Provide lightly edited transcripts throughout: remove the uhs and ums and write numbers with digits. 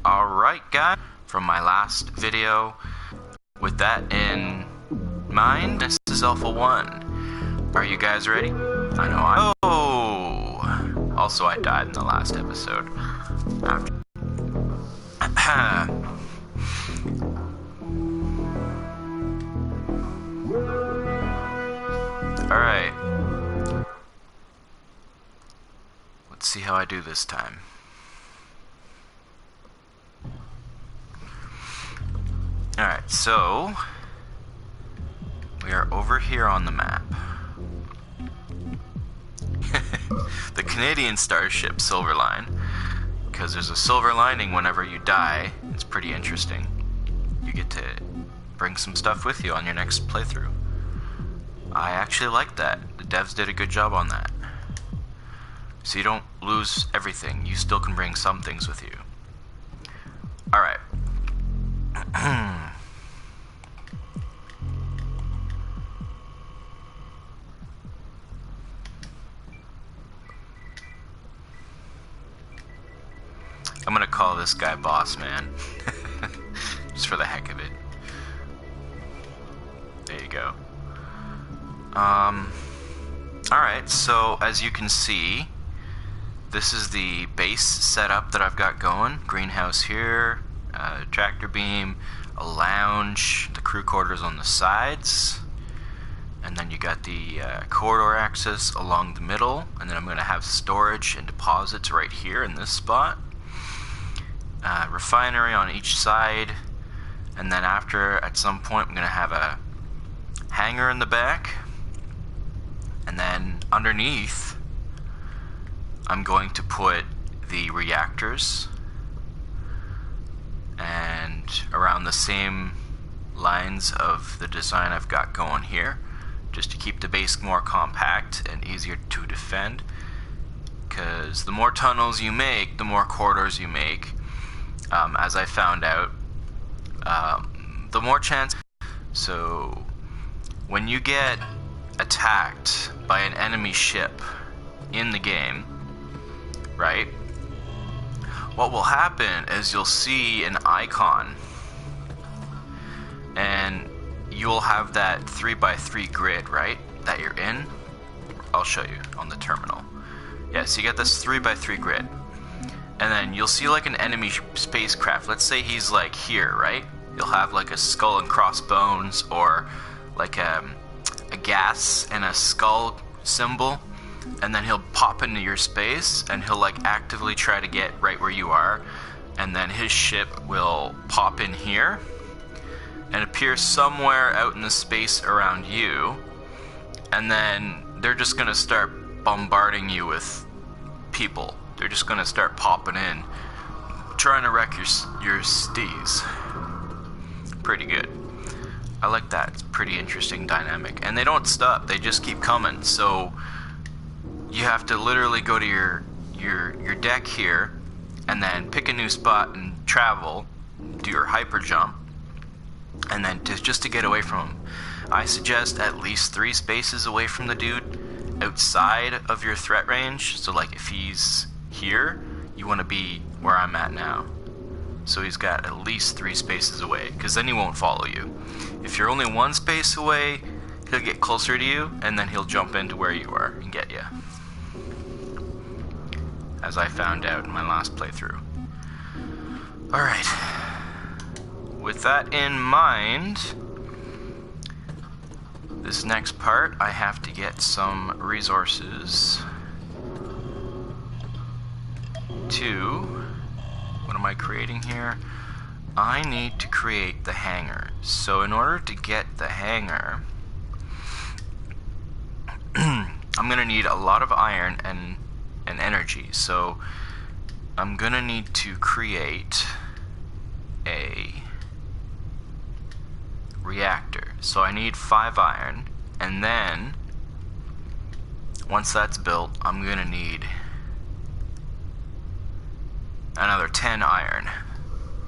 Alright guys, from my last video, with that in mind, this is Alpha 1. Are you guys ready? I know Oh! Also, I died in the last episode. Alright. Let's see how I do this time. Alright, so we are over here on the map. The Canadian starship Silverline, because there's a silver lining whenever you die. It's pretty interesting. You get to bring some stuff with you on your next playthrough. I actually like that. The devs did a good job on that. So you don't lose everything. You still can bring some things with you. Alright. I'm gonna call this guy Boss Man. Just for the heck of it. There you go. Alright, so as you can see, this is the base setup that I've got going. Greenhouse here, tractor beam, a lounge, the crew quarters on the sides, and then you got the corridor access along the middle, and then I'm going to have storage and deposits right here in this spot. Refinery on each side, and then after, at some point, I'm going to have a hangar in the back, and then underneath I'm going to put the reactors, and around the same lines of the design I've got going here, just to keep the base more compact and easier to defend, because the more tunnels you make, the more corridors you make. As I found out, the more chance. So when you get attacked by an enemy ship in the game, right, what will happen is you'll see an icon, and you'll have that 3x3 grid, right, that you're in. I'll show you on the terminal. Yeah, so you get this 3x3 grid, and then you'll see like an enemy spacecraft. Let's say he's like here, right? You'll have like a skull and crossbones, or like a gas and a skull symbol, and then he'll pop into your space, and he'll like actively try to get right where you are, and then his ship will pop in here and appear somewhere out in the space around you, and then they're just gonna start bombarding you with people. They're just gonna start popping in, trying to wreck your steez. Pretty good. I like that. It's a pretty interesting dynamic. And they don't stop, they just keep coming. So you have to literally go to your deck here, and then pick a new spot and travel, do your hyper jump, and then just to get away from him. I suggest at least 3 spaces away from the dude, outside of your threat range. So like if he's here, you want to be where I'm at now. So he's got at least 3 spaces away, because then he won't follow you. If you're only 1 space away, he'll get closer to you, and then he'll jump into where you are and get you. As I found out in my last playthrough. Alright. With that in mind, this next part, I have to get some resources to... What am I creating here? I need to create the hangar. So in order to get the hangar, I'm gonna need a lot of iron and energy. So I'm gonna need to create a reactor. So I need 5 iron, and then once that's built, I'm gonna need another 10 iron.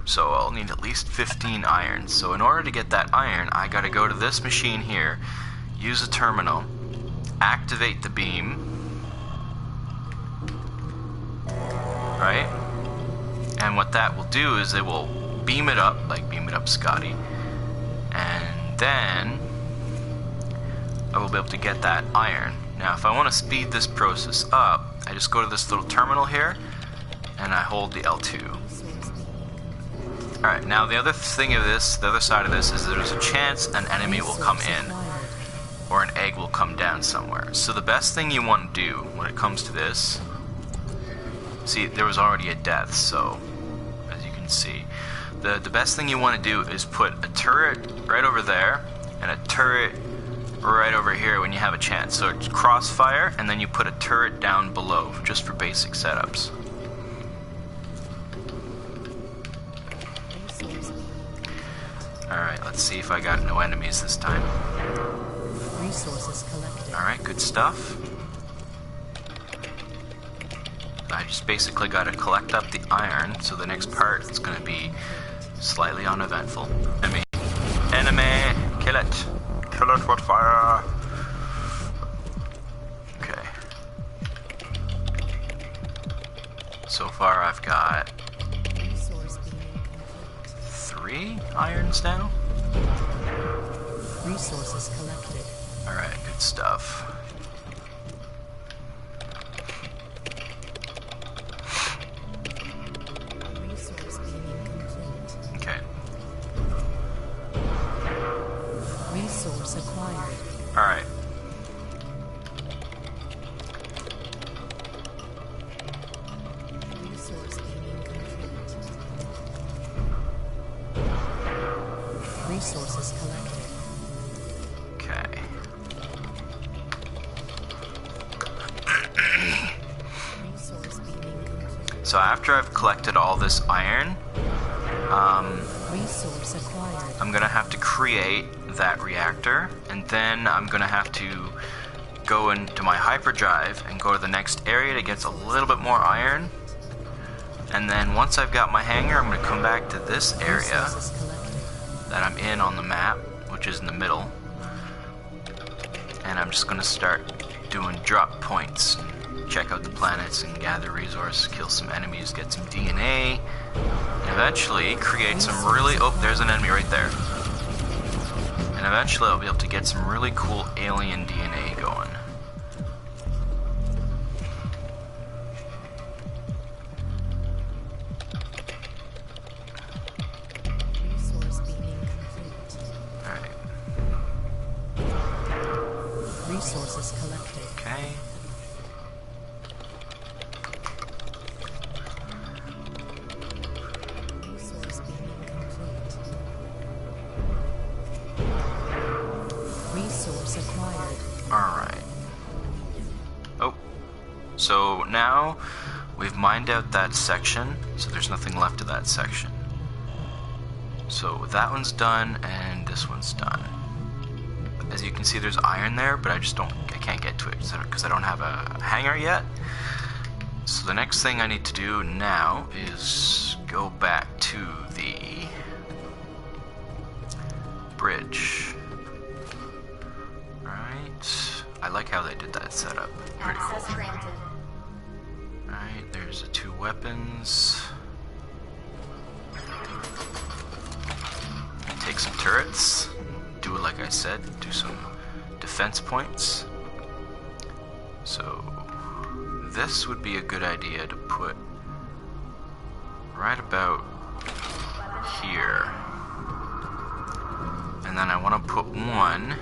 So I'll need at least 15 iron. So in order to get that iron, I gotta go to this machine here, use a terminal, activate the beam, right? And what that will do is it will beam it up, like beam it up Scotty. And then I will be able to get that iron. Now if I want to speed this process up, I just go to this little terminal here and I hold the L2. Alright, now the other thing of this, the other side of this, is there's a chance an enemy will come in or an egg will come down somewhere. So the best thing you want to do when it comes to this, see, there was already a death, so as you can see, the best thing you want to do is put a turret right over there and a turret right over here when you have a chance. So it's crossfire, and then you put a turret down below, just for basic setups. Alright, let's see if I got no enemies this time. Resources collected. Alright, good stuff. I just basically got to collect up the iron, so the next part is going to be slightly uneventful. Enemy! Kill it! Kill it with fire! Okay. So far I've got 3 irons now. Resources collected. Alright, good stuff. Resource being complete. Okay. Resource acquired. Alright. Resource being complete. Resources collected. Okay. Resource being complete. So after I've collected all this iron, Resource acquired. I'm gonna have to create that reactor, and then I'm gonna have to go into my hyperdrive and go to the next area to get a little bit more iron. And then once I've got my hangar, I'm gonna come back to this area Resources collected. that I'm in on the map, which is in the middle. And I'm just gonna start doing drop points, check out the planets and gather resources, kill some enemies, get some DNA, and eventually create some really, oh, there's an enemy right there. And eventually I'll be able to get some really cool alien DNA going. Resource being complete. Alright, Resources collected. okay. Resource being complete. Resource acquired. Alright. Oh. So now we've mined out that section, so there's nothing left of that section. So that one's done, and this one's done. As you can see, there's iron there, but I can't get to it because I don't have a hangar yet. So the next thing I need to do now is go back to the bridge. Alright. I like how they did that setup. Pretty cool. Access granted. Alright, there's the 2 weapons. Take some turrets. Do it like I said, do some defense points. So this would be a good idea to put right about here. And then I want to put one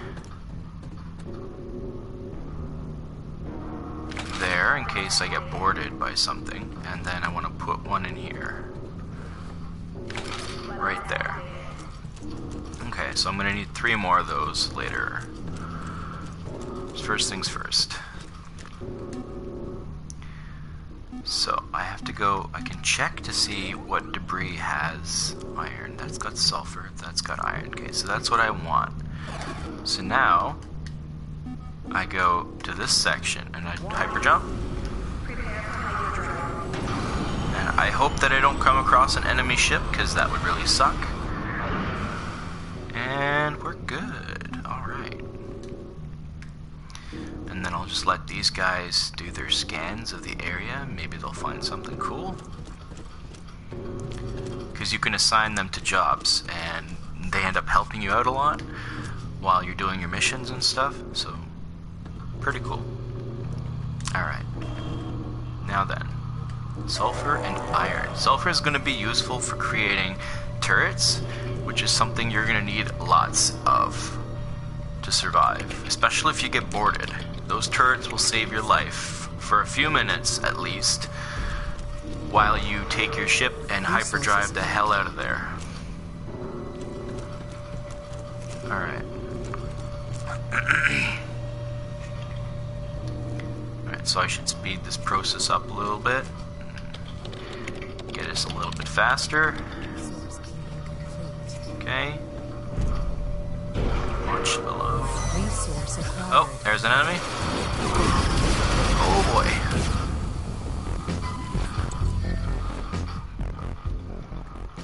there in case I get boarded by something. And then I want to put one in here. Right there. Okay, so I'm gonna need 3 more of those later. First things first. So I have to go, I can check to see what debris has iron. That's got sulfur, that's got iron. Okay, so that's what I want. So now I go to this section and I hyper jump. And I hope that I don't come across an enemy ship, because that would really suck. And we're good. Alright. And then I'll just let these guys do their scans of the area. Maybe they'll find something cool. because you can assign them to jobs, and they end up helping you out a lot while you're doing your missions and stuff, so pretty cool. Alright, now then, sulfur and iron. Sulfur is going to be useful for creating turrets, which is something you're going to need lots of to survive, especially if you get boarded. Those turrets will save your life for a few minutes at least, while you take your ship and hyperdrive the hell out of there. Alright. Alright, so I should speed this process up a little bit. Get us a little bit faster. Okay. Launch below. Oh, there's an enemy. Oh boy.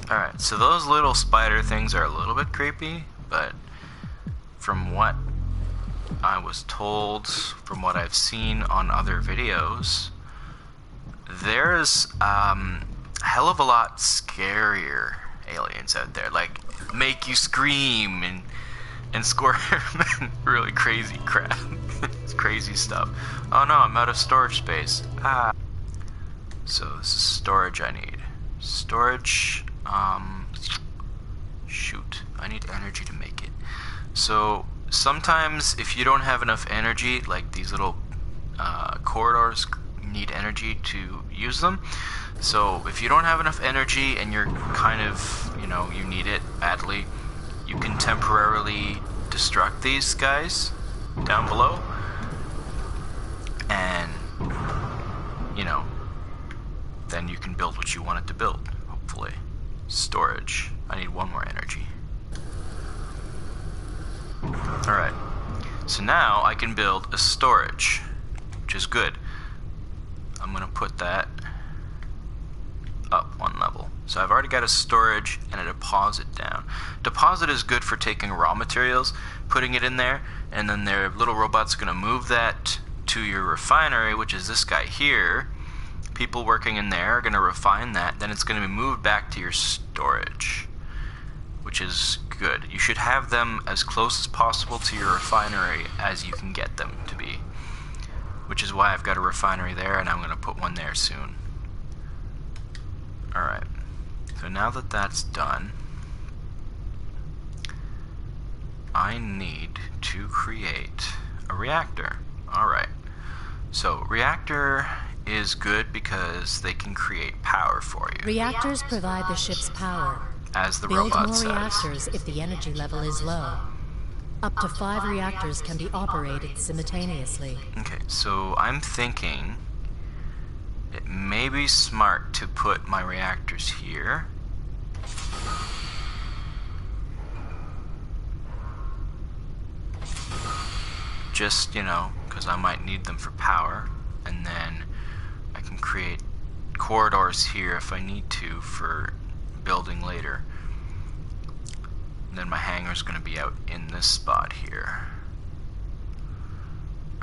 Alright, so those little spider things are a little bit creepy, but from what I was told, from what I've seen on other videos, there's a hell of a lot scarier aliens out there, like make you scream and squirm and really crazy crap. It's crazy stuff. Oh no, I'm out of storage space. So this is storage I need. Storage, shoot, I need energy to make it. So sometimes if you don't have enough energy, like these little corridors need energy to use them. So if you don't have enough energy and you're kind of, you know, you need it badly, you can temporarily destruct these guys down below, and you know, then you can build what you wanted to build, hopefully. Storage. I need one more energy. Alright, so now I can build a storage, which is good. I'm gonna put that up one level. So I've already got a storage and a deposit down. Deposit is good for taking raw materials, putting it in there, and then their little robot's gonna move that to your refinery, which is this guy here. People working in there are gonna refine that, then it's gonna be moved back to your storage, which is good. You should have them as close as possible to your refinery as you can get them to be, which is why I've got a refinery there, and I'm gonna put one there soon. Alright, so now that that's done, I need to create a reactor. Alright, so reactor is good because they can create power for you. Reactors provide the ship's power. As the Build robot more says. reactors if the energy level is low. Up to 5 reactors can be operated simultaneously. Okay, so I'm thinking it may be smart to put my reactors here. Just, you know, because I might need them for power. And then I can create corridors here if I need to for building later. And then my hangar's going to be out in this spot here.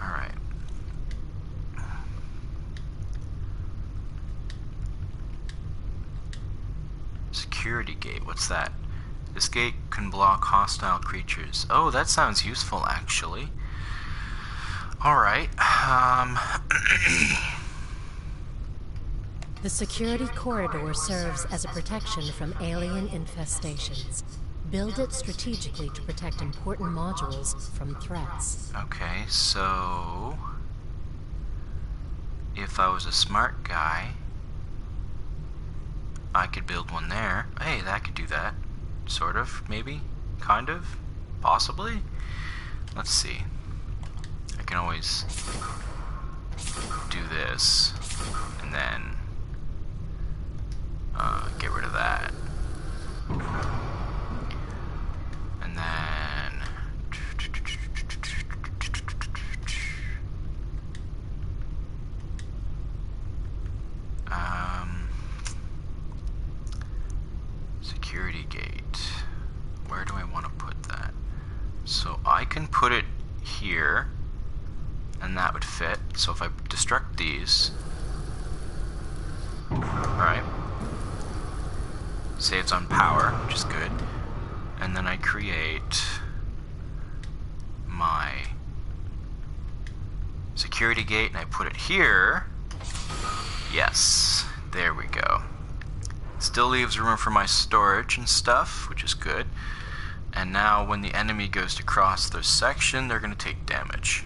Alright. Security gate, what's that? This gate can block hostile creatures. Oh, that sounds useful actually. Alright, The security corridor serves as a protection from alien infestations. Build it strategically to protect important modules from threats. okay, so if I was a smart guy, I could build one there. Hey, that could do that. Sort of, maybe, kind of, possibly. Let's see. I can always do this, and then get rid of that. And then security gate. Where do I want to put that? So I can put it here, and that would fit. So if I destruct these, right? Saves on power, which is good. And then I create my security gate and I put it here. Yes, there we go. Still leaves room for my storage and stuff, which is good. And now when the enemy goes to cross this section, they're going to take damage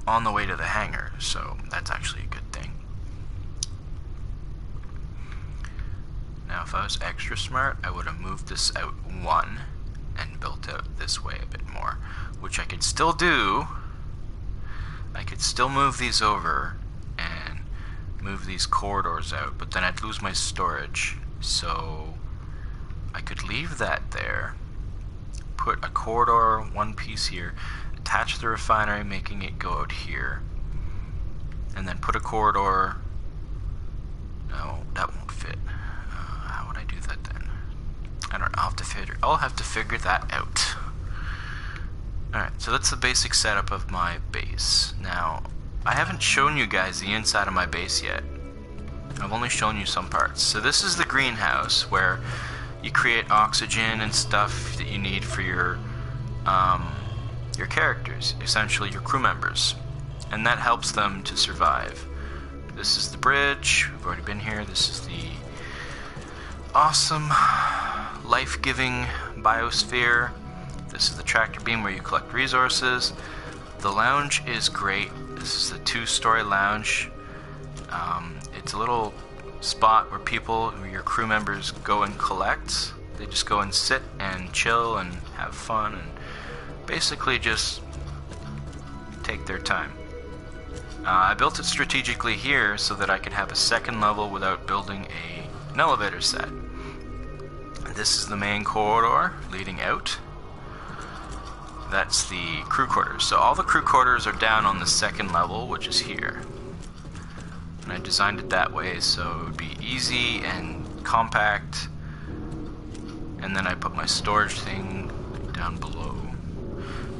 on the way to the hangar, so that's actually a good thing. Now if I was extra smart, I would have moved this out one and built out this way a bit more, which I could still do. I could still move these over and move these corridors out, but then I'd lose my storage, so I could leave that there, put a corridor, one piece here, attach the refinery, making it go out here, and then put a corridor. No, that won't fit. How would I do that then? I don't know. I'll have to figure that out. Alright, so that's the basic setup of my base. Now, I haven't shown you guys the inside of my base yet. I've only shown you some parts. So this is the greenhouse where you create oxygen and stuff that you need for your characters, essentially your crew members, and that helps them to survive. This is the bridge. We've already been here. This is the awesome, life-giving biosphere. This is the tractor beam where you collect resources. The lounge is great. This is the 2-story lounge. It's a little spot where people, your crew members, go and collect. They just go and sit and chill and have fun and basically just take their time. I built it strategically here so that I could have a second level without building an elevator set. This is the main corridor leading out. That's the crew quarters. So all the crew quarters are down on the second level, which is here. And I designed it that way so it would be easy and compact. And then I put my storage thing down below.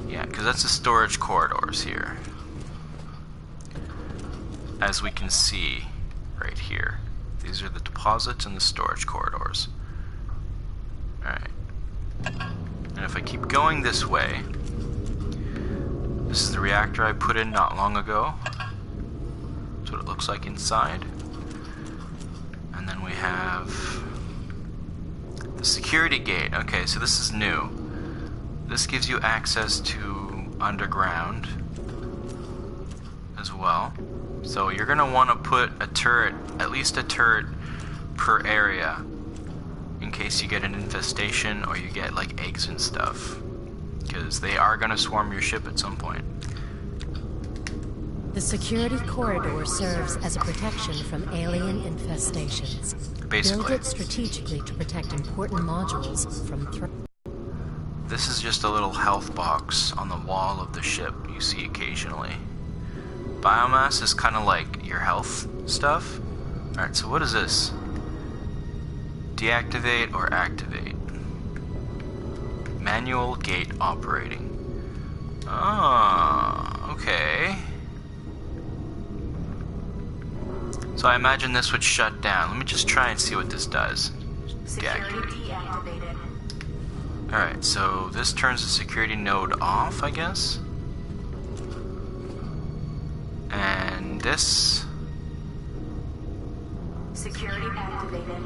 Yeah, because that's the storage corridors here. As we can see right here. These are the deposits and the storage corridors. Alright. And if I keep going this way, this is the reactor I put in not long ago. That's what it looks like inside. And then we have the security gate. Okay, so this is new. This gives you access to underground as well. So you're going to want to put a turret, at least a turret per area, in case you get an infestation or you get like eggs and stuff, because they are going to swarm your ship at some point. The security corridor serves as a protection from alien infestations. Basically. Build it strategically to protect important modules from threats. This is just a little health box on the wall of the ship you see occasionally. Biomass is kind of like your health stuff. Alright, so what is this? Deactivate or activate? Manual gate operating. Ah, okay. So I imagine this would shut down. Let me just try and see what this does. Deactivate. Alright, so this turns the security node off, I guess. And this... Security activated.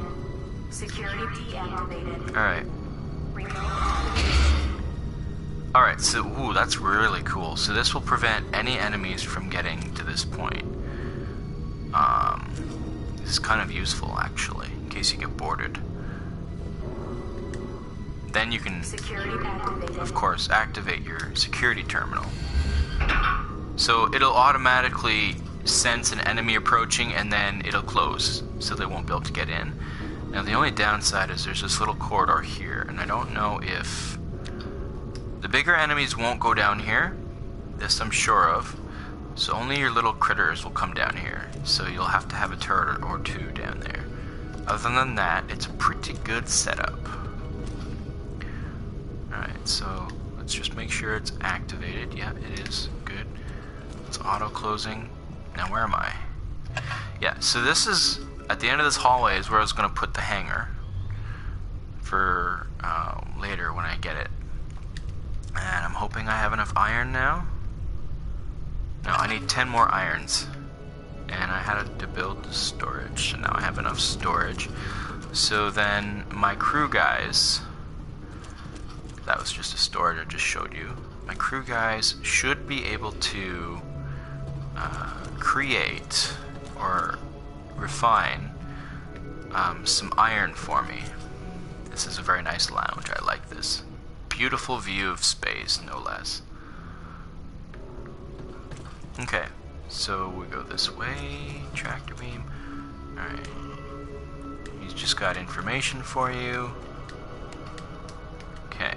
Security deactivated. Alright. Alright, so, ooh, that's really cool. So this will prevent any enemies from getting to this point. This is kind of useful, actually, in case you get boarded. Then you can, of course, activate your security terminal. So it'll automatically sense an enemy approaching and then it'll close, so they won't be able to get in. Now the only downside is there's this little corridor here, and I don't know if... The bigger enemies won't go down here, this I'm sure of, so only your little critters will come down here, so you'll have to have a turret or two down there. Other than that, it's a pretty good setup. Alright, so let's just make sure it's activated. Yeah, it is. Good. It's auto-closing. Now where am I? Yeah, so this is, at the end of this hallway is where I was going to put the hangar, for later when I get it. And I'm hoping I have enough iron now. No, I need 10 more irons. And I had to build the storage, so now I have enough storage. So then my crew guys, that was just a storage I just showed you. My crew guys should be able to create or refine some iron for me. This is a very nice lounge. I like this. Beautiful view of space, no less. Okay, so we go this way. Tractor beam. Alright. He's just got information for you. Okay.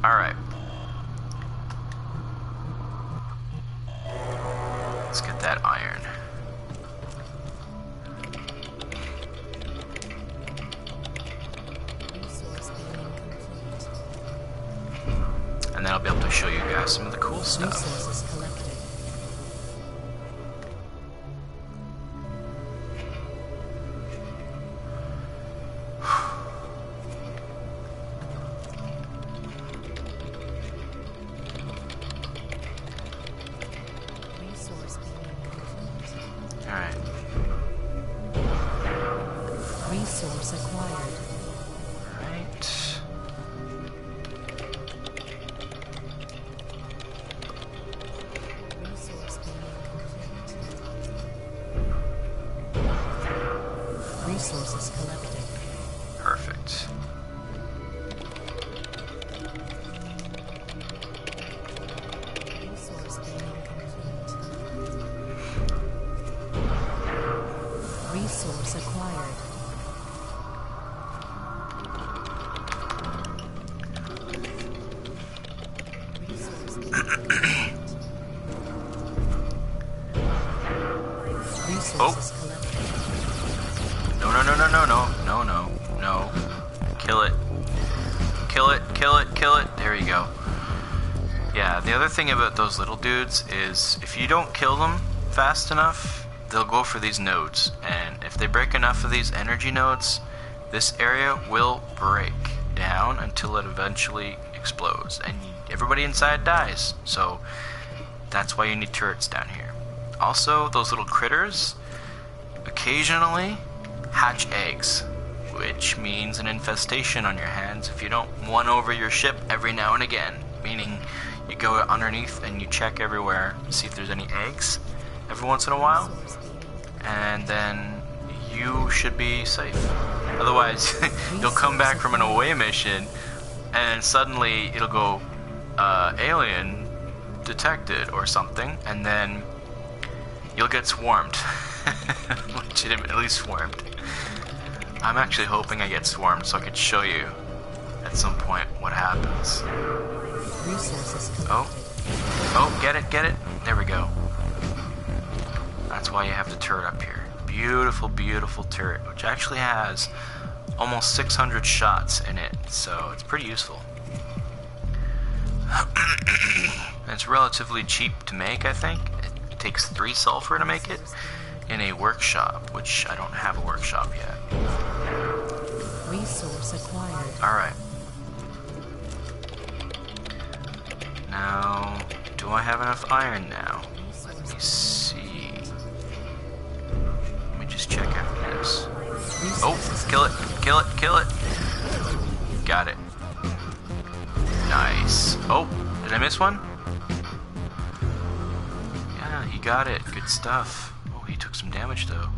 Alright. Let's get that iron. And then I'll be able to show you guys some of the cool stuff. Resources collected. Resource being complete. Alright. Resource acquired. Right. Resource being complete. Resources collected. Perfect. Resource being complete. Resource acquired. Resource being complete. Resources collected. No, no, no, no, no, no, no, no, no. Kill it. Kill it, kill it, kill it. There you go. Yeah, the other thing about those little dudes is if you don't kill them fast enough, they'll go for these nodes. And if they break enough of these energy nodes, this area will break down until it eventually explodes. And everybody inside dies. So that's why you need turrets down here. Also, those little critters occasionally hatch eggs, which means an infestation on your hands if you don't one over your ship every now and again. Meaning you go underneath and you check everywhere to see if there's any eggs every once in a while, and then you should be safe. Otherwise, you'll come back from an away mission and suddenly it'll go alien detected or something, and then you'll get swarmed. Legitimately swarmed. I'm actually hoping I get swarmed so I could show you at some point what happens. Resources collected. Oh, get it, get it. There we go. That's why you have the turret up here. Beautiful, beautiful turret, which actually has almost 600 shots in it, so it's pretty useful. It's relatively cheap to make, I think. It takes 3 sulfur to make it in a workshop, which I don't have a workshop yet. Resource acquired. Alright. Now, do I have enough iron now? Let me see. Let me just check after this. Oh, kill it, kill it, kill it. Got it. Nice. Oh, did I miss one? Yeah, he got it. Good stuff. Oh, he took some damage though.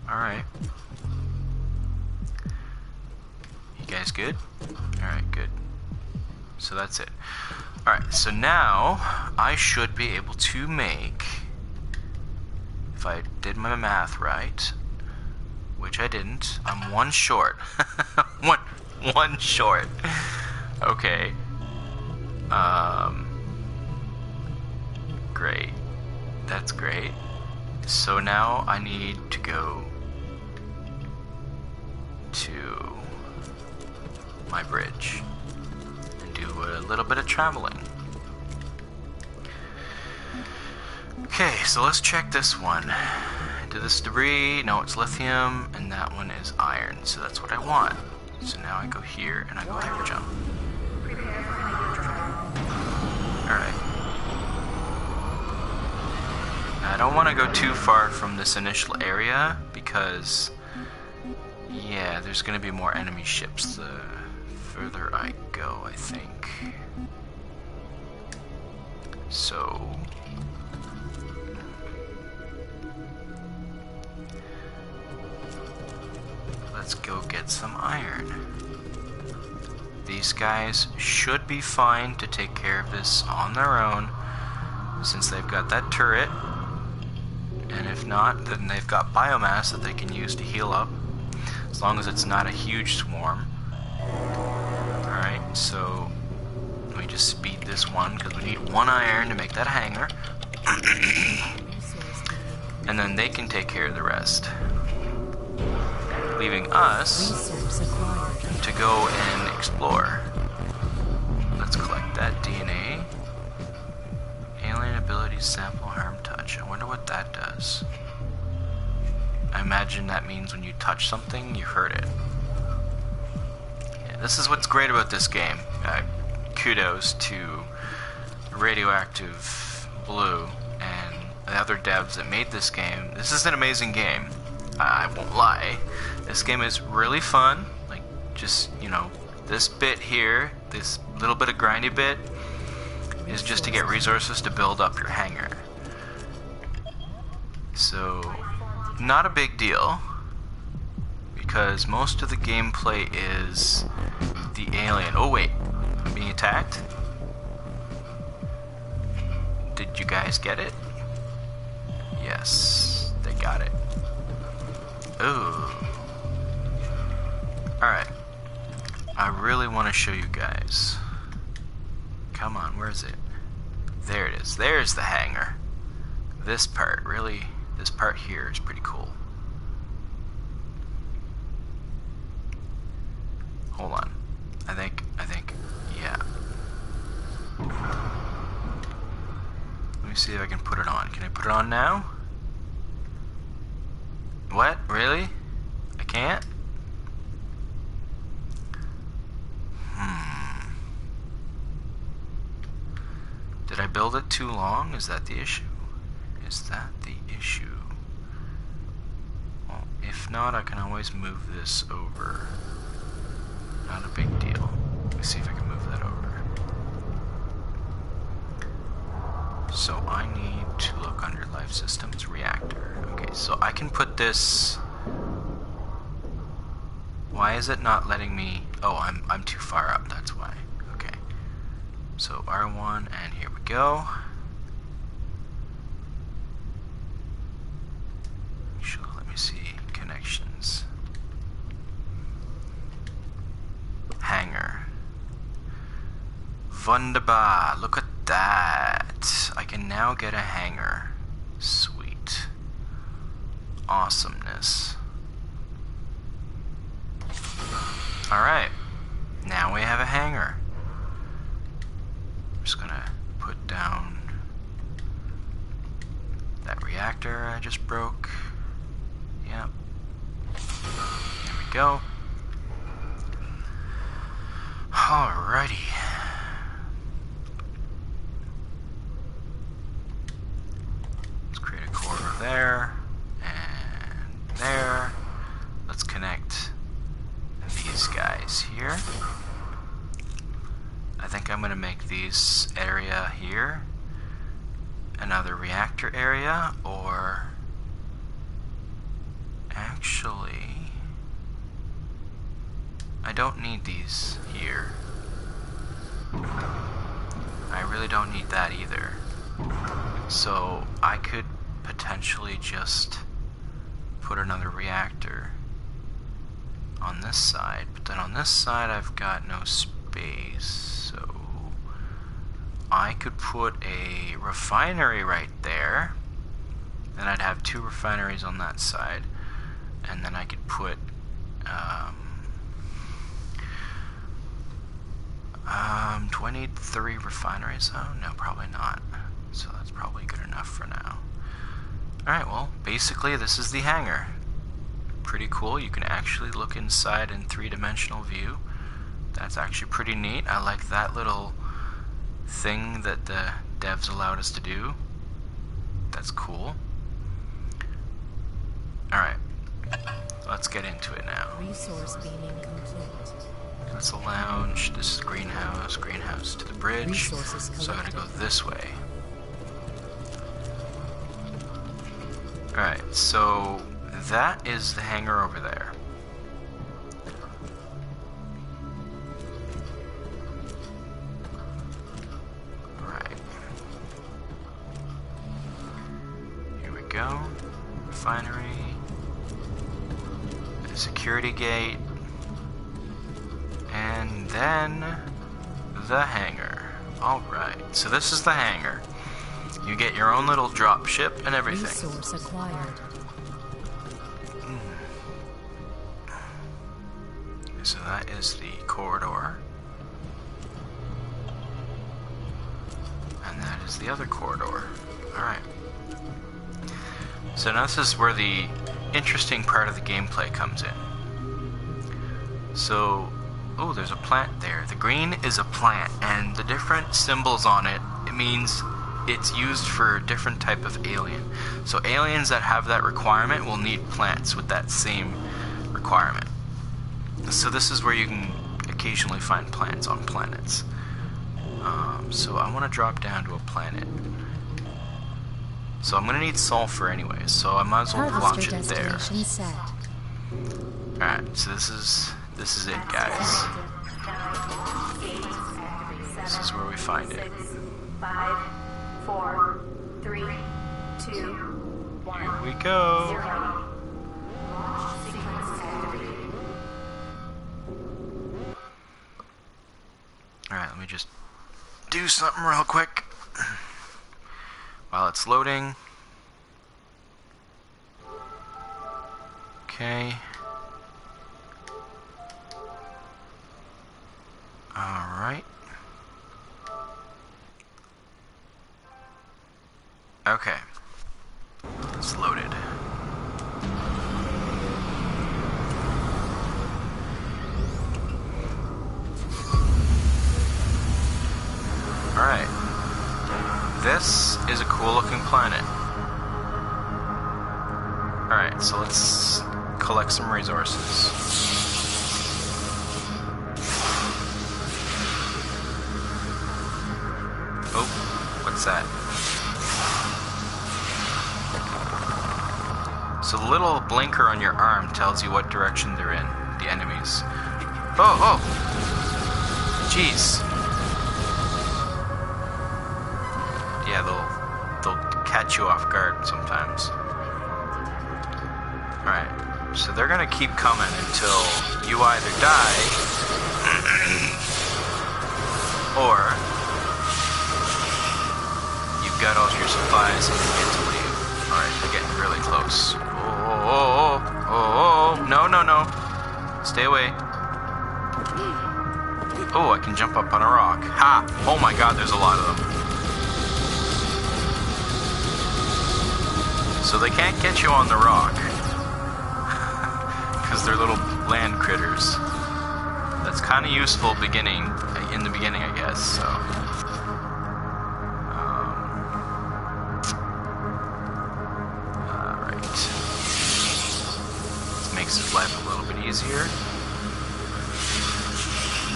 Alright. You guys good? Alright, good. So that's it. Alright, so now I should be able to make, if I did my math right, which I didn't, I'm 1 short. one short. Okay. Great. That's great. So now I need to go to my bridge and do a little bit of traveling. Okay, so let's check this one. to this debris. No, it's lithium, and that one is iron. So that's what I want. So now I go here, and I go hyper jump. Alright. I don't want to go too far from this initial area, because, yeah, there's going to be more enemy ships the further I go, I think. So... let's go get some iron. These guys should be fine to take care of this on their own, since they've got that turret. And if not, then they've got biomass that they can use to heal up, as long as it's not a huge swarm. Alright, so let me just speed this one, because we need 1 iron to make that hangar. And then they can take care of the rest, leaving us to go and explore. Let's collect that DNA. Alien ability sample harm touch. I wonder what that does. I imagine that means when you touch something, you hurt it. Yeah, this is what's great about this game. Kudos to Radioactive Blue and the other devs that made this game. This is an amazing game. I won't lie. This game is really fun. Like, just, you know, this bit here, this little bit of grindy bit, is just to get resources to build up your hangar. So, not a big deal, because most of the gameplay is the alien. Oh wait, I'm being attacked? Did you guys get it? Yes, they got it. Ooh. Alright. I really want to show you guys. Come on, where is it? There it is. There's the hangar. This part, really, this part here is pretty cool. Hold on. I think, yeah. Let me see if I can put it on. Can I put it on now? What? Really? I can't? Did I build it too long? Is that the issue? Is that the issue? Well, if not, I can always move this over. Not a big deal. Let me see if I can move that over. So I need to look under Life Systems Reactor. Okay, so I can put this... Why is it not letting me... Oh, I'm too far up, that's why. Okay. So R1, and here we go. Actually, let me see. Connections. Hangar. Wunderbar. Look at that. I can now get a hangar. Sweet. Awesomeness. Alright. Now we have a hangar. I'm just gonna put down that reactor I just broke. Yep. There we go. Alrighty. Let's create a core over there and there. Let's connect these guys here. I think I'm gonna make these area here another reactor area, or actually I don't need these here. I really don't need that either. So I could potentially just put another reactor on this side, but then on this side I've got no space, so I could put a refinery right there, and I'd have 2 refineries on that side, and then I could put do I need 3 refineries though? No, probably not. So that's probably good enough for now. Alright, well, basically this is the hangar. Pretty cool. You can actually look inside in 3-dimensional view. That's actually pretty neat. I like that little thing that the devs allowed us to do. That's cool. Alright, let's get into it now. Resource beaming complete. That's the lounge, this is the greenhouse, greenhouse to the bridge. Resources So I gotta go collected. this way. Alright, so that is the hangar over there. Alright. Here we go. Refinery. A security gate. And then the hangar. Alright, so this is the hangar. You get your own little drop ship and everything. Resource acquired. So that is the corridor. And that is the other corridor. Alright. So now this is where the interesting part of the gameplay comes in. So, oh, there's a plant there. The green is a plant, and the different symbols on it, it means it's used for a different type of alien. So aliens that have that requirement will need plants with that same requirement. So this is where you can occasionally find plants on planets. So I want to drop down to a planet. So I'm going to need sulfur anyways, so I might as well launch Harvester it there. destination set. Alright, so this is it, guys. This is where we find it. 5, 4, 3, 2, 1. Here we go. 0. Launch sequence activated. Alright, let me just do something real quick while it's loading. Okay. Alright. Okay. It's loaded. Alright. This is a cool looking planet. Alright, so let's collect some resources. Oh, what's that? So the little blinker on your arm tells you what direction they're in, the enemies. Oh! Jeez. Yeah, they'll catch you off guard sometimes. Alright, so they're gonna keep coming until you either die, or you've got all your supplies and you get to leave. Alright, they're getting really close. Oh, no. Stay away. Oh, I can jump up on a rock. Ha! Oh my god, there's a lot of them. So they can't get you on the rock. Because they're little land critters. That's kind of useful in the beginning, I guess, so. Alright. This makes his life a little bit easier.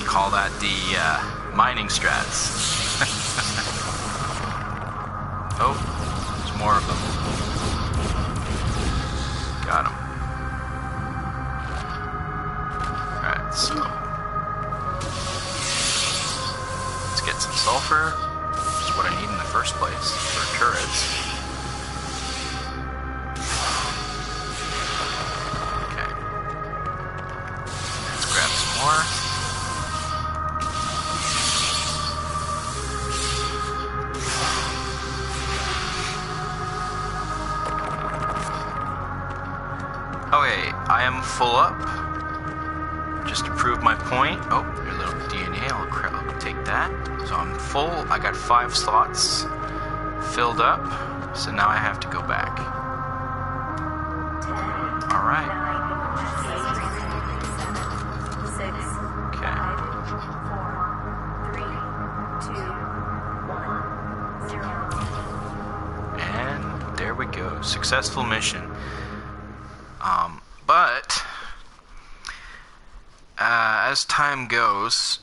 Call that the mining strats. Oh, there's more of them. Got him. Alright, so let's get some sulfur, which is what I need in the first place for turrets. Okay. Let's grab some more. Okay, I am full up. Just to prove my point. Oh, your little DNA, I'll take that. So I'm full. I got 5 slots filled up. So now I have to go back. successful mission. But as time goes,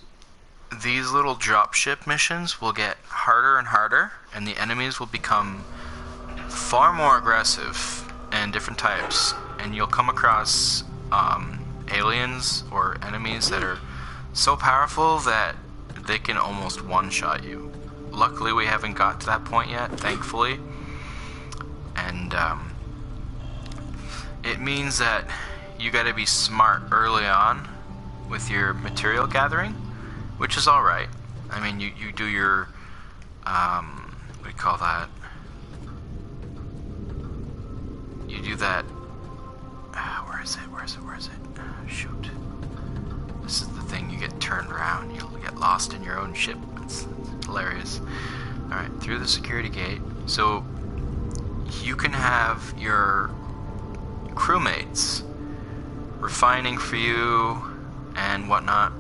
these little dropship missions will get harder and harder, and the enemies will become far more aggressive and different types, and you'll come across aliens or enemies that are so powerful that they can almost one-shot you. Luckily, we haven't got to that point yet, thankfully, and it means that you gotta be smart early on with your material gathering, which is alright. I mean, you do your, what do you call that? You do that, where is it? Shoot. This is the thing, you get turned around, you'll get lost in your own ship. It's hilarious. Alright, through the security gate. So, you can have your crewmates refining for you and whatnot,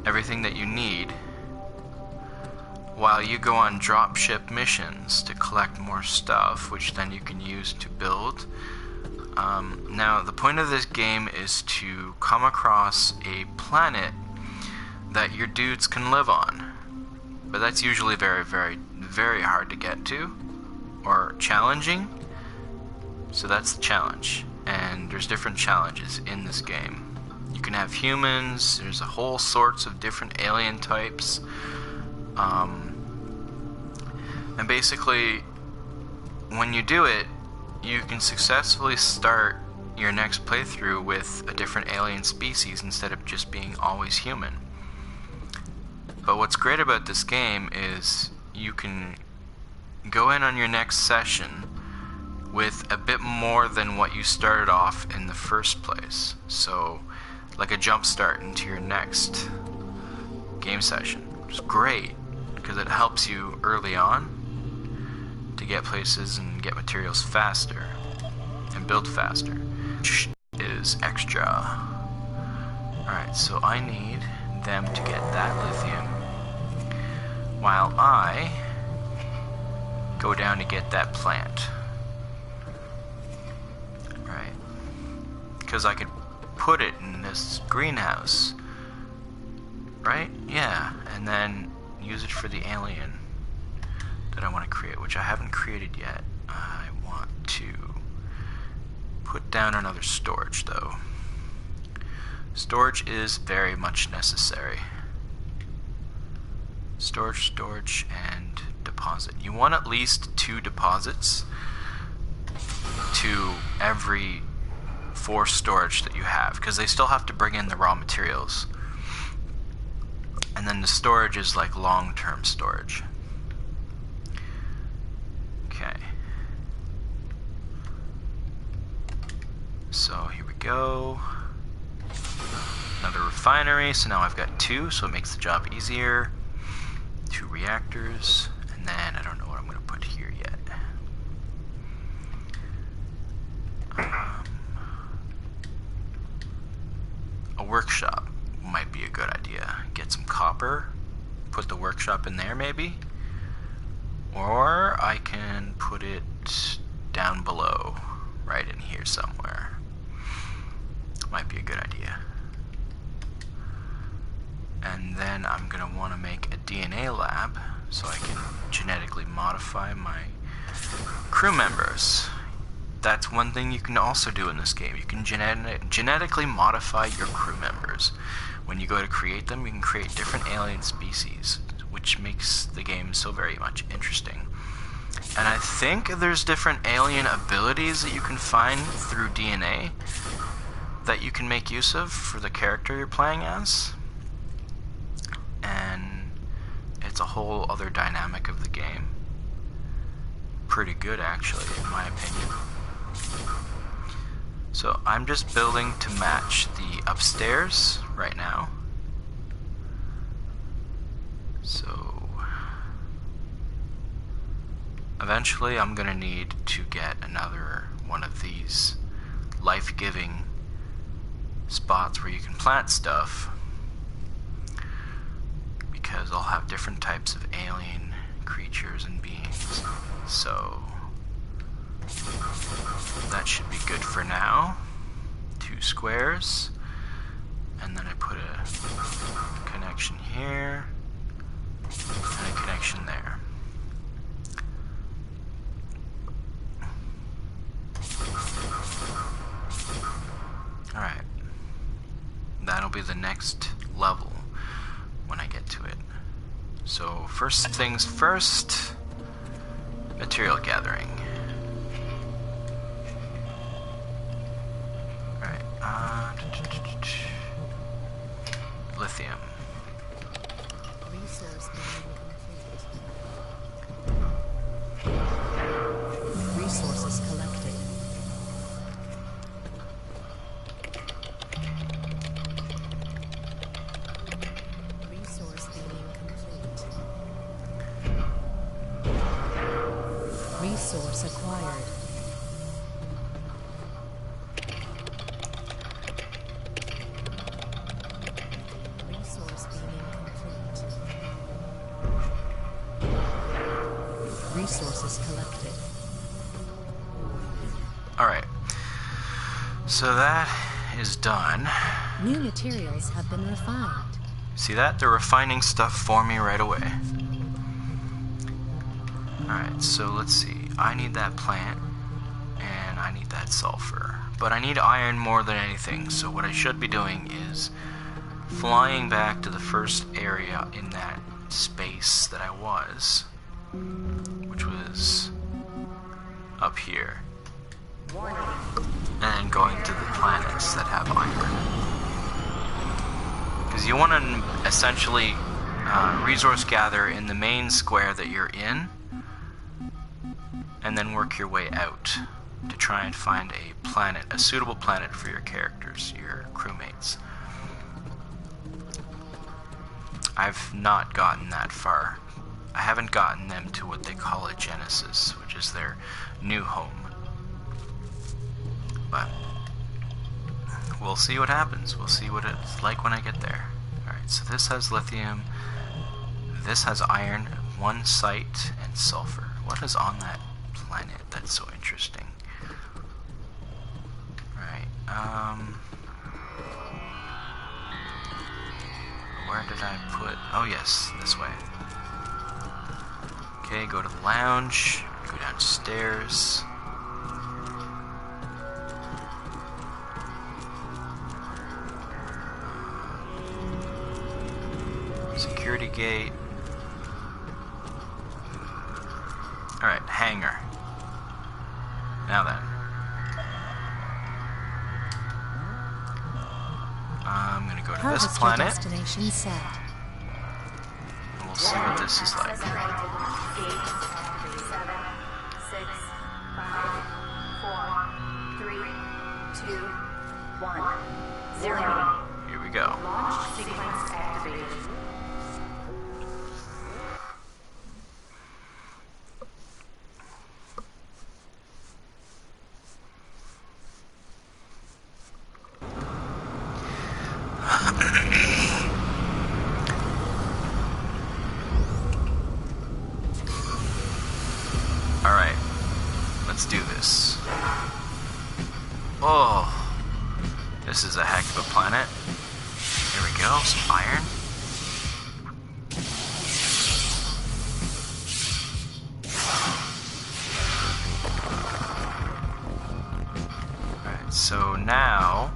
everything that you need, while you go on dropship missions to collect more stuff, which then you can use to build. Now, the point of this game is to come across a planet that your dudes can live on, but that's usually very, very, very hard to get to, or challenging. So that's the challenge, and there's different challenges in this game. You can have humans, there's a whole sorts of different alien types, and basically, when you do it, you can successfully start your next playthrough with a different alien species instead of just being always human. But what's great about this game is you can go in on your next session with a bit more than what you started off in the first place. So, like a jump start into your next game session, which is great because it helps you early on to get places and get materials faster and build faster, which is extra. Alright, so I need them to get that lithium while I go down to get that plant. Right, because I could put it in this greenhouse, right? Yeah, and then use it for the alien that I want to create, which I haven't created yet. I want to put down another storage, though. Storage is very much necessary. Storage, and deposit. You want at least 2 deposits to every 4 storage that you have, because they still have to bring in the raw materials. And then the storage is like long-term storage. Okay. So here we go. Another refinery, so now I've got 2, so it makes the job easier. 2 reactors, and then I don't know what I'm going to put here yet. A workshop might be a good idea. Get some copper, put the workshop in there maybe. Or I can put it down below, right in here somewhere. Might be a good idea. And then I'm going to want to make a DNA lab so I can genetically modify my crew members. That's one thing you can also do in this game. You can genetically modify your crew members. When you go to create them, you can create different alien species, which makes the game so very much interesting. And I think there's different alien abilities that you can find through DNA that you can make use of for the character you're playing as. And it's a whole other dynamic of the game. Pretty good, actually, in my opinion. So I'm just building to match the upstairs right now. So eventually I'm gonna need to get another one of these life-giving spots where you can plant stuff, because I'll have different types of alien creatures and beings. So That should be good for now. 2 squares. And then I put a connection here. And a connection there. Alright. That'll be the next level when I get to it. So first things first, material gathering. Alright, lithium. Resource being complete. Resources collected. Resource being complete. Resource acquired. Resource being complete. Resources collected. Alright. So that is done. New materials have been refined. See that? They're refining stuff for me right away. Alright, so let's see. I need that plant, and I need that sulfur. But I need iron more than anything, so what I should be doing is flying back to the first area in that space that I was, which was up here. And then going to the planets that have iron. Because you want to essentially resource gather in the main square that you're in, and then work your way out to try and find a planet, a suitable planet for your characters, your crewmates. I've not gotten that far. I haven't gotten them to what they call a Genesis, which is their new home. But we'll see what happens. We'll see what it's like when I get there. Alright, so this has lithium. This has iron, 1 site, and sulfur. What is on that planet? That's so interesting. Right, where did I put... Oh yes, this way. Okay, go to the lounge, go downstairs. Security gate. Alright, hangar. Now then. I'm gonna go to this planet. Destination set. And we'll see what this is like. 8, 7, 6, 5, 4, 3, 2, 1, 0. Here we go. Launch sequence activated. Alright, let's do this. Oh, this is a heck of a planet. Here we go, some iron. Alright, so now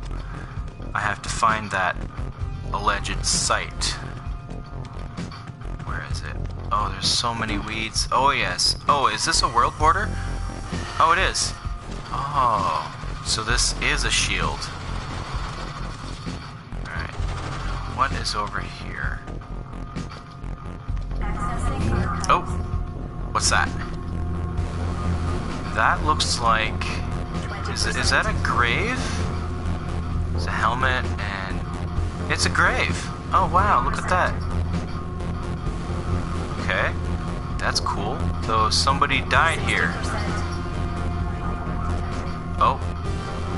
I have to find that alleged site. Where is it? Oh, there's so many weeds. Oh, yes. Oh, is this a world border? Oh, it is. Oh, so this is a shield. Alright. What is over here? Oh, what's that? That looks like... Is that a grave? It's a helmet and... It's a grave. Oh, wow, look at that. Okay, that's cool. So somebody died here. Oh.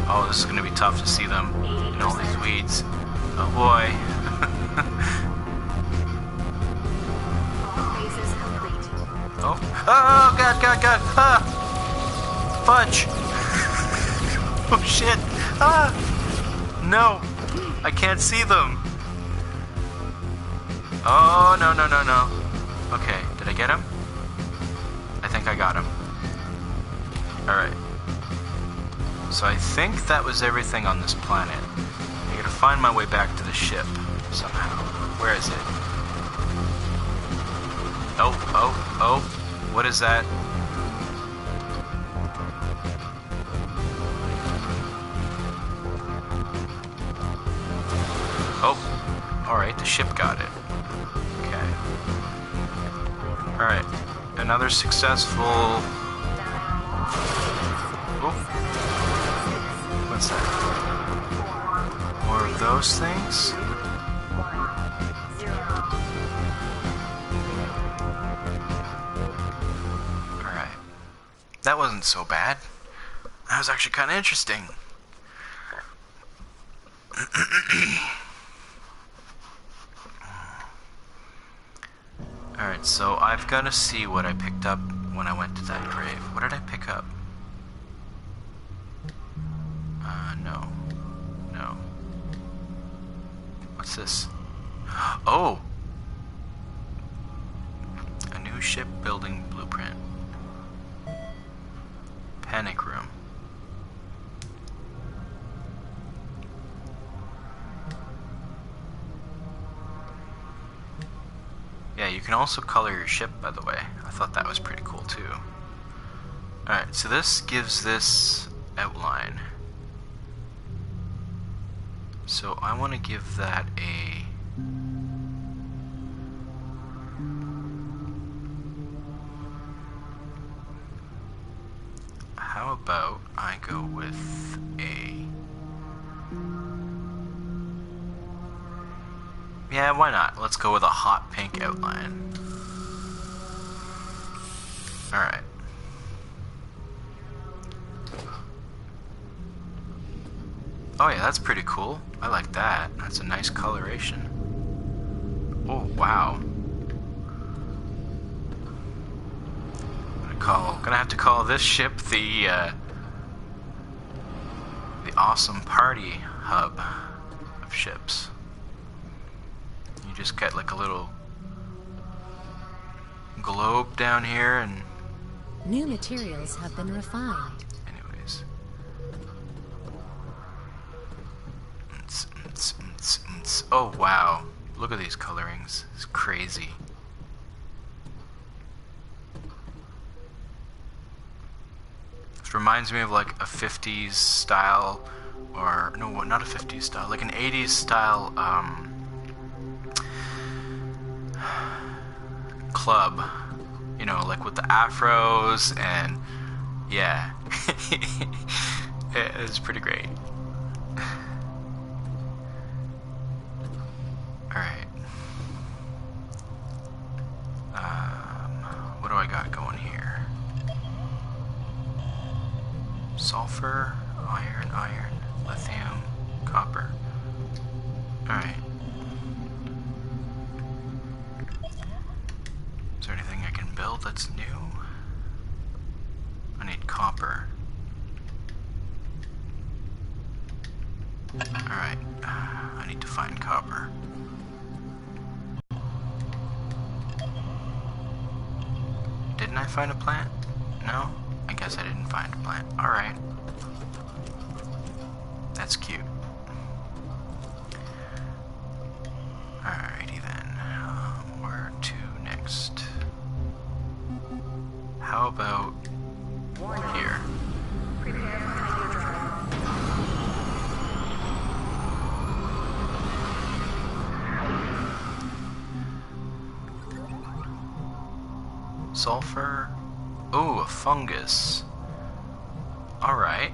Oh, this is going to be tough to see them in all these weeds. Oh boy. Oh. Oh, God. Ah! Fudge! Oh shit! Ah! No! I can't see them! Oh, no, no, no, no. Okay, did I get him? I think I got him. Alright. So I think that was everything on this planet. I gotta find my way back to the ship somehow. Where is it? Oh, oh, oh. What is that? Oh, alright, the ship got it. Okay. Alright, another successful... Oh. What's that? More of those things? Alright. That wasn't so bad. That was actually kind of interesting. Alright, so I've got to see what I picked up when I went to that grave. What did I pick up? No. No. What's this? Oh! A new shipbuilding blueprint. Panic room. Yeah, you can also color your ship, by the way. I thought that was pretty cool, too. Alright, so this gives this outline. So I want to give that a... How about I go with a... Yeah, why not? Let's go with a hot pink outline. Alright. Oh yeah, that's pretty cool. I like that. That's a nice coloration. Oh, wow. Gonna have to call this ship the awesome party hub of ships. You just get like a little globe down here and... New materials have been refined. Anyways. Oh wow. Look at these colorings. It's crazy. This reminds me of like a 50s style, or no, not a 50s style, like an 80s style club, you know, like with the afros, and yeah. It's pretty great. Alright. What do I got going here? Sulfur, iron, lithium, copper. Alright. Is there anything I can build that's new? I need copper. Alright. I need to find copper. Didn't I find a plant? No? I guess I didn't find a plant. Alright. That's cute. Alrighty then. Where to next? How about here? Sulfur. Ooh, a fungus. Alright.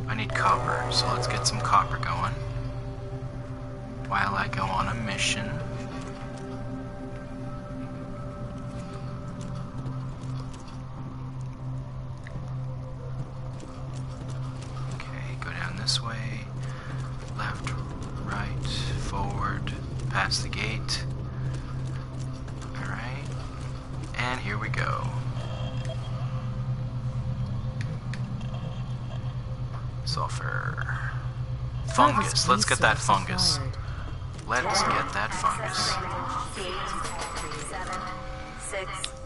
I need copper, so let's get some copper going while I go on a mission. That's the gate. Alright. And here we go. Sulfur. Fungus. Let's get that fungus. Let's get that fungus.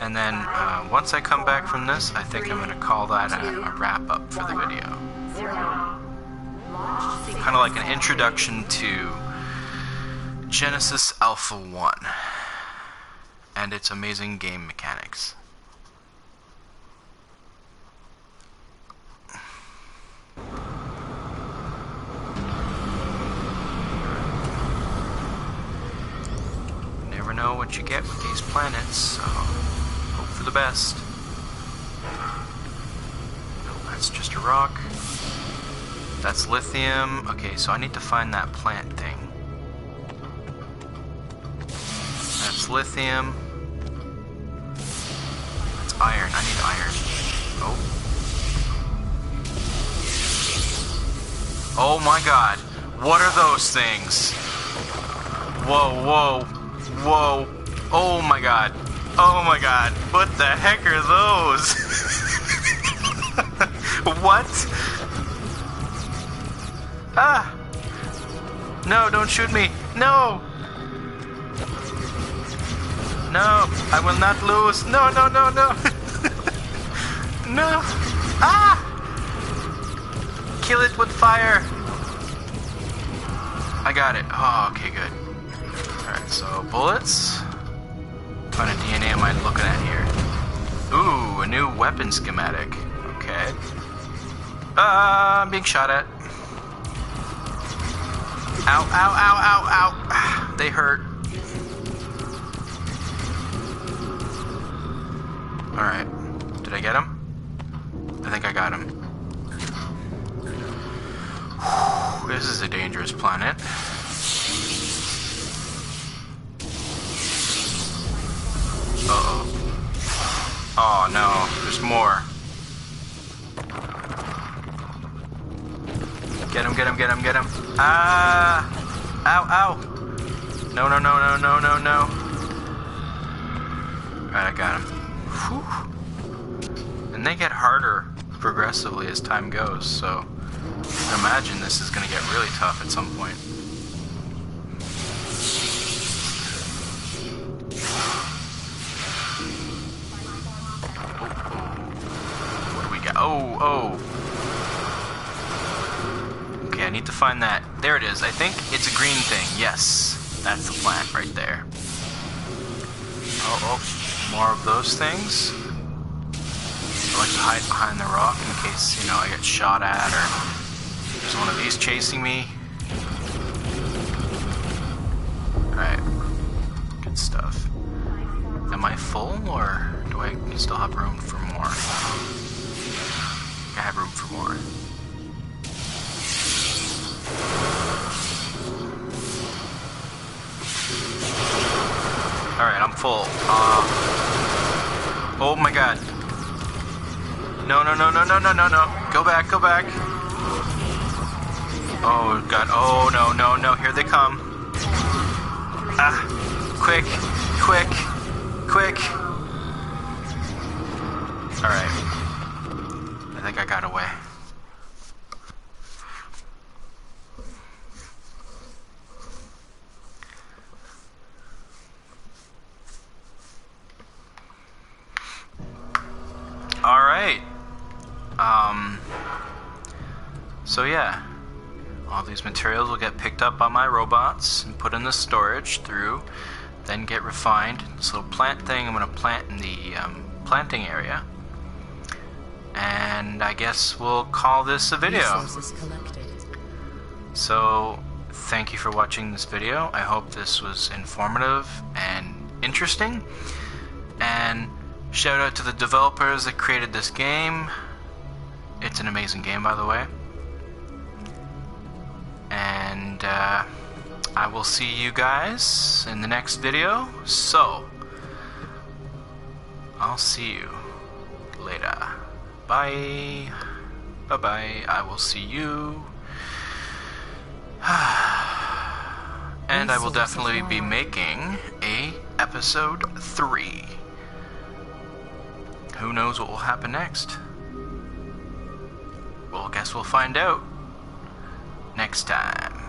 And then once I come back from this, I think I'm going to call that a wrap up for the video. Kind of like an introduction to Genesis Alpha 1 and its amazing game mechanics. Never know what you get with these planets, so hope for the best. Oh, that's just a rock. That's lithium. Okay, so I need to find that plant thing. That's lithium. That's iron. I need iron. Oh. Oh my god. What are those things? Whoa, whoa, whoa. Oh my god. Oh my god. What the heck are those? What? Ah! No, don't shoot me. No! No, I will not lose. No, no, no, no. No. Ah! Kill it with fire. I got it. Oh, okay, good. Alright, so bullets. What kind of DNA am I looking at here? Ooh, a new weapon schematic. Okay. I'm being shot at. Ow, ow, ow, ow, ow. They hurt. Alright. Did I get him? I think I got him. Whew, this is a dangerous planet. Uh-oh. Oh no, there's more. Get him, get him, get him, get him. Ah! Ow, ow! No, no, no, no, no, no, no. Alright, I got him. Whew. And they get harder progressively as time goes, so I imagine this is going to get really tough at some point. What do we got? Oh, oh. Okay, I need to find that. There it is. I think it's a green thing. Yes, that's the plant right there. Oh, oh. More of those things. I like to hide behind the rock in case, you know, I get shot at or there's one of these chasing me. Alright. Good stuff. Am I full or do I still have room for more? I have room for more. Alright, I'm full. Oh my god. No, no, no, no, no, no, no, no. Go back, go back. Oh god, oh no, no, no, here they come. Ah, quick, quick, quick. Alright. I think I got away. Alright. So yeah, all these materials will get picked up by my robots and put in the storage through, then get refined. This little plant thing I'm going to plant in the planting area. And I guess we'll call this a video. Resources collected. So, thank you for watching this video. I hope this was informative and interesting. And shout out to the developers that created this game. It's an amazing game, by the way. And I will see you guys in the next video. So, I'll see you later. Bye. Bye-bye. I will see you And I will Resources definitely be wild. making a episode 3. Who knows what will happen next? Well, guess we'll find out next time.